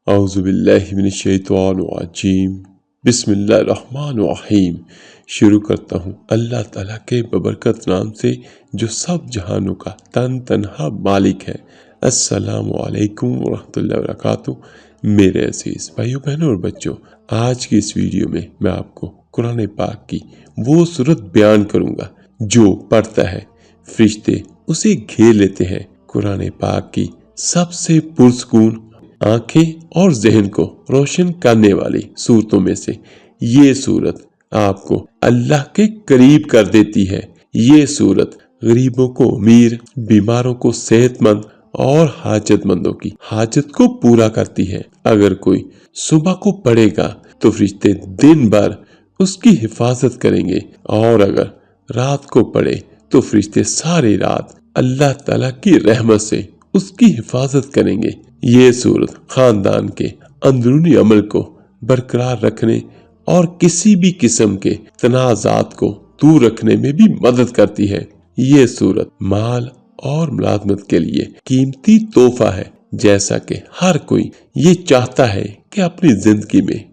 औज़ुबिल्लाहि मिनश्शैतानिर्रजीम बिस्मिल्लाहिर्रहमानिर्रहीम। शुरू करता हूँ अल्लाह ताला के बबरकत नाम से जो सब जहानों का तन तनहा मालिक है। अस्सलामु अलैकुम वरहमतुल्लाहि वबरकातुहू। मेरे अज़ीज़ भाइयों बहनों और बच्चों, आज की इस वीडियो में मैं आपको कुरान पाक की वो सूरत बयान करूँगा जो पढ़ता है फरिश्ते उसे घेर लेते हैं। कुरान पाक की सबसे पुरसकून आंखें और जहन को रोशन करने वाली सूरतों में से ये सूरत आपको अल्लाह के करीब कर देती है। ये सूरत गरीबों को अमीर, बीमारों को सेहतमंद और हाजतमंदों की हाजत को पूरा करती है। अगर कोई सुबह को पढ़ेगा तो फरिश्ते दिन भर उसकी हिफाजत करेंगे, और अगर रात को पढ़े तो फरिश्ते सारी रात अल्लाह ताला की रहमत से उसकी हिफाजत करेंगे। ये सूरत खानदान के अंदरूनी अमल को बरकरार रखने और किसी भी किस्म के तनाज़ात को दूर रखने में भी मदद करती है। ये सूरत माल और मुलाजमत के लिए कीमती तोहफा है। जैसा कि हर कोई ये चाहता है कि अपनी जिंदगी में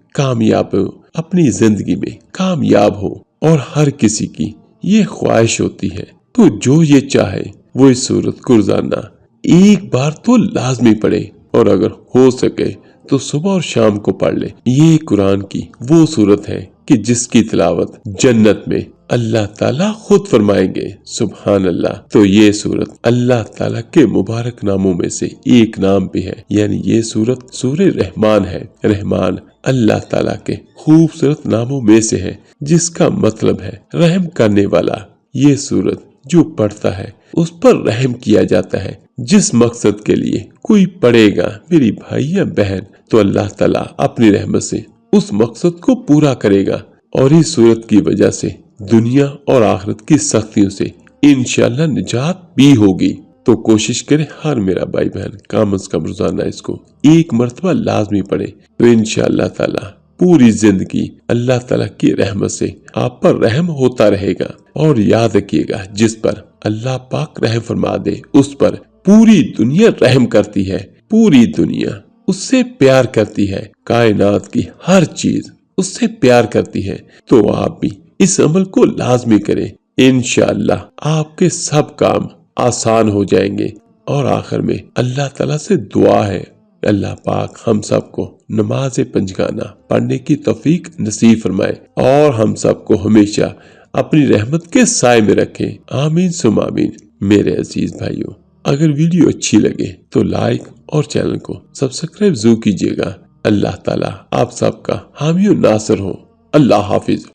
कामयाब हो और हर किसी की ये ख्वाहिश होती है, तो जो ये चाहे वो इस सूरत को रोजाना एक बार तो लाजमी पढ़े, और अगर हो सके तो सुबह और शाम को पढ़ ले। ये कुरान की वो सूरत है कि जिसकी तिलावत जन्नत में अल्लाह ताला खुद फरमाएंगे। सुभान अल्लाह। तो ये सूरत अल्लाह ताला के मुबारक नामों में से एक नाम भी है, यानी ये सूरत सूरे रहमान है। रहमान अल्लाह ताला के खूबसूरत नामों में से है, जिसका मतलब है रहम करने वाला। ये सूरत जो पढ़ता है उस पर रहम किया जाता है। जिस मकसद के लिए कोई पढ़ेगा मेरी भाई या बहन, तो अल्लाह ताला अपनी रहमत से उस मकसद को पूरा करेगा, और इस सूरत की वजह से दुनिया और आखिरत की सख्तियों से इंशाअल्लाह निजात भी होगी। तो कोशिश करे हर मेरा भाई बहन कम से कम रोजाना इसको एक मर्तबा लाजमी पढ़े, तो इंशाअल्लाह ताला पूरी जिंदगी अल्लाह ताला की रहमत से आप पर रहम होता रहेगा। और याद रखिएगा, जिस पर अल्लाह पाक रहम फरमा दे उस पर पूरी दुनिया रहम करती है। पूरी दुनिया उससे प्यार करती है। कायनात की हर चीज उससे प्यार करती है। तो आप भी इस अमल को लाजमी करें। इंशाअल्लाह आपके सब काम आसान हो जाएंगे। और आखिर में अल्लाह ताला से दुआ है, अल्लाह पाक हम सबको नमाज पंजगाना पढ़ने की तौफीक नसीब फरमाए, और हम सबको हमेशा अपनी रहमत के साए में रखे। आमीन सुम आमीन। मेरे अजीज भाइयों, अगर वीडियो अच्छी लगे तो लाइक और चैनल को सब्सक्राइब जरूर कीजिएगा। अल्लाह ताला आप सबका हामी और नासर हो। अल्लाह हाफिज।